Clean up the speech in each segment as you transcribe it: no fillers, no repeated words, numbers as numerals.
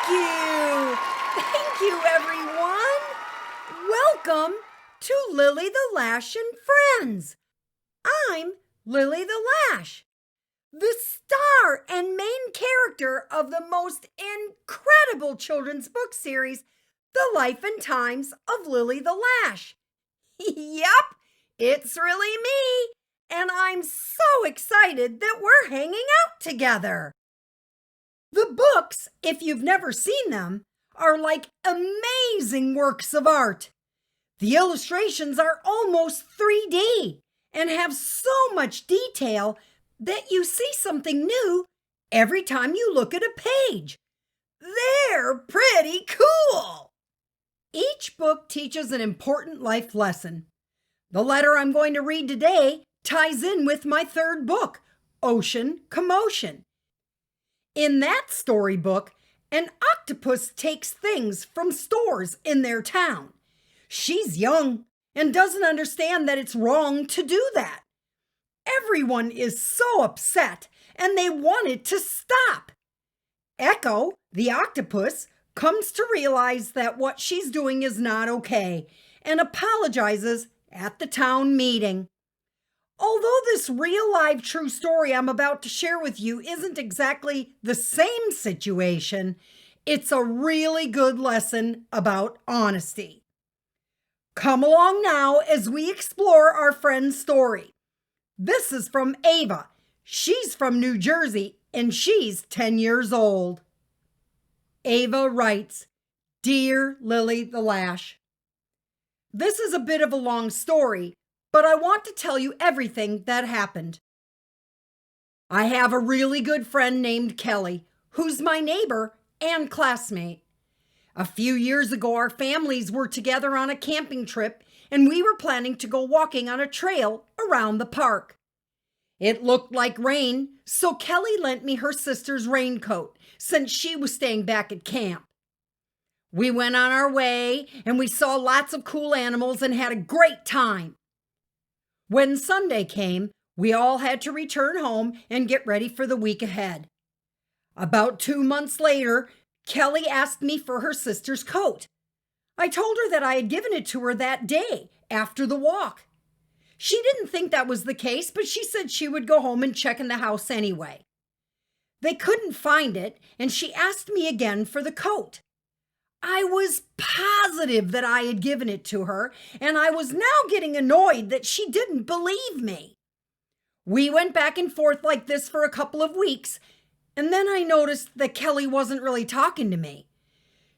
you. Thank you, everyone. Welcome to Lilly the Lash and Friends. I'm Lilly the Lash, the star and main character of the most incredible children's book series, The Life and Times of Lilly the Lash. Yep, it's really me, and I'm so excited that we're hanging out together. The books, if you've never seen them, are like amazing works of art. The illustrations are almost 3D and have so much detail that you see something new every time you look at a page. They're pretty cool. Each book teaches an important life lesson. The letter I'm going to read today ties in with my third book, Ocean Commotion. In that storybook, an octopus takes things from stores in their town. She's young and doesn't understand that it's wrong to do that. Everyone is so upset and they want it to stop. Echo, the octopus, comes to realize that what she's doing is not okay and apologizes at the town meeting. Although this real live true story I'm about to share with you isn't exactly the same situation, it's a really good lesson about honesty. Come along now as we explore our friend's story. This is from Ava. She's from New Jersey and she's 10 years old. Ava writes, Dear Lilly the Lash, this is a bit of a long story, but I want to tell you everything that happened. I have a really good friend named Kelly, who's my neighbor and classmate. A few years ago, our families were together on a camping trip, and we were planning to go walking on a trail around the park. It looked like rain, so Kelly lent me her sister's raincoat, since she was staying back at camp. We went on our way, and we saw lots of cool animals and had a great time. When Sunday came, we all had to return home and get ready for the week ahead. About 2 months later, Kelly asked me for her sister's coat. I told her that I had given it to her that day after the walk. She didn't think that was the case, but she said she would go home and check in the house anyway. They couldn't find it, and she asked me again for the coat. I was positive that I had given it to her, and I was now getting annoyed that she didn't believe me. We went back and forth like this for a couple of weeks, and then I noticed that Kelly wasn't really talking to me.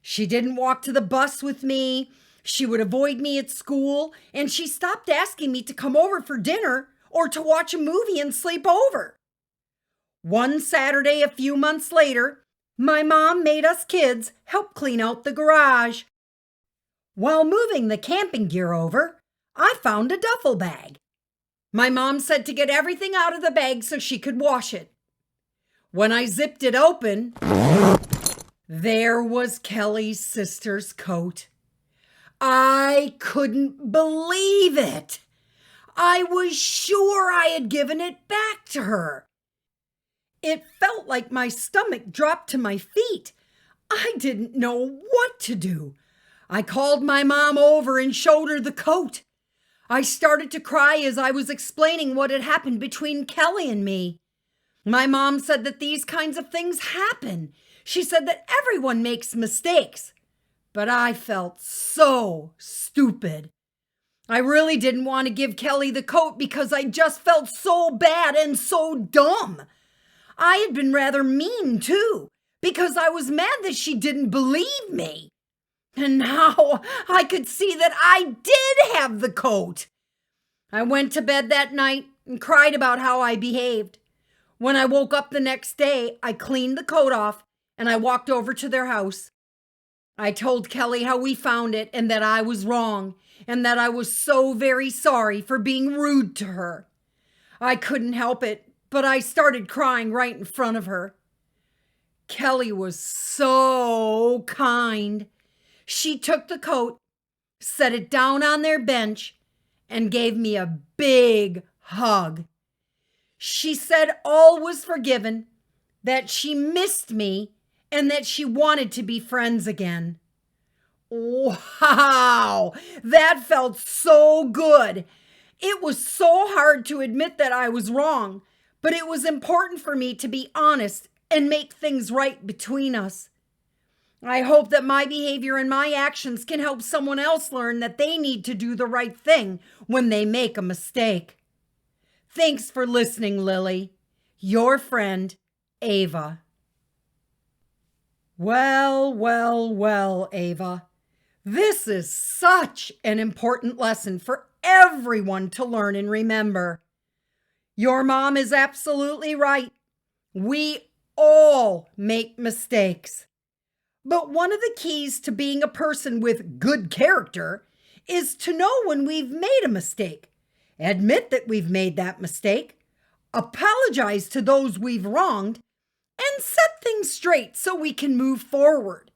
She didn't walk to the bus with me, she would avoid me at school, and she stopped asking me to come over for dinner or to watch a movie and sleep over. One Saturday a few months later, my mom made us kids help clean out the garage. While moving the camping gear over, I found a duffel bag. My mom said to get everything out of the bag so she could wash it. When I zipped it open, there was Kelly's sister's coat. I couldn't believe it. I was sure I had given it back to her. It felt like my stomach dropped to my feet. I didn't know what to do. I called my mom over and showed her the coat. I started to cry as I was explaining what had happened between Kelly and me. My mom said that these kinds of things happen. She said that everyone makes mistakes. But I felt so stupid. I really didn't want to give Kelly the coat because I just felt so bad and so dumb. I had been rather mean too, because I was mad that she didn't believe me. And now I could see that I did have the coat. I went to bed that night and cried about how I behaved. When I woke up the next day, I cleaned the coat off and I walked over to their house. I told Kelly how we found it and that I was wrong and that I was so very sorry for being rude to her. I couldn't help it, but I started crying right in front of her. Kelly was so kind. She took the coat, set it down on their bench, and gave me a big hug. She said all was forgiven, that she missed me, and that she wanted to be friends again. Wow, that felt so good. It was so hard to admit that I was wrong, but it was important for me to be honest and make things right between us. I hope that my behavior and my actions can help someone else learn that they need to do the right thing when they make a mistake. Thanks for listening, Lily. Your friend, Ava. Well, Ava. This is such an important lesson for everyone to learn and remember. Your mom is absolutely right. We all make mistakes. But one of the keys to being a person with good character is to know when we've made a mistake, admit that we've made that mistake, apologize to those we've wronged, and set things straight so we can move forward.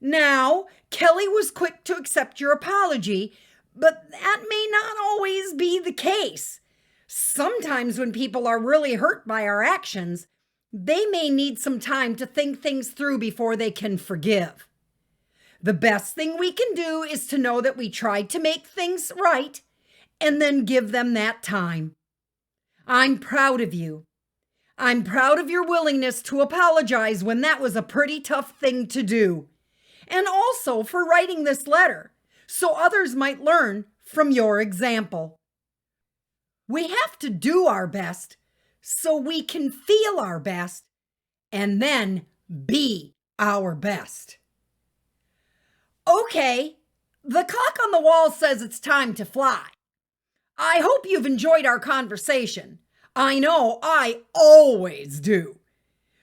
Now, Kelly was quick to accept your apology, but that may not always be the case. Sometimes when people are really hurt by our actions, they may need some time to think things through before they can forgive. The best thing we can do is to know that we tried to make things right and then give them that time. I'm proud of you. I'm proud of your willingness to apologize when that was a pretty tough thing to do. And also for writing this letter so others might learn from your example. We have to do our best so we can feel our best and then be our best. Okay, the clock on the wall says it's time to fly. I hope you've enjoyed our conversation. I know I always do.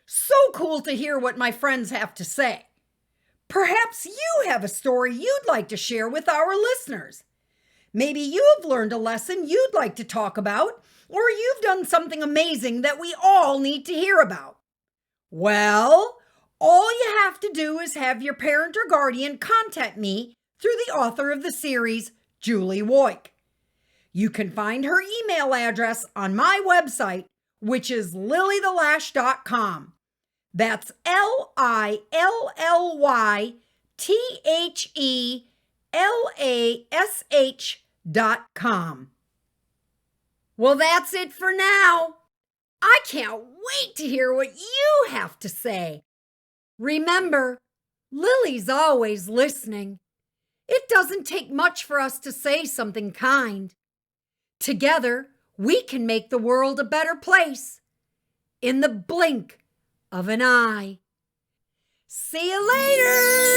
So cool to hear what my friends have to say. Perhaps you have a story you'd like to share with our listeners. Maybe you've learned a lesson you'd like to talk about, or you've done something amazing that we all need to hear about. Well, all you have to do is have your parent or guardian contact me through the author of the series, Julie Woik. You can find her email address on my website, which is lillythelash.com. That's LILLYTHELASH.com. Well, that's it for now. I can't wait to hear what you have to say. Remember, Lily's always listening. It doesn't take much for us to say something kind. Together, we can make the world a better place in the blink of an eye. See you later!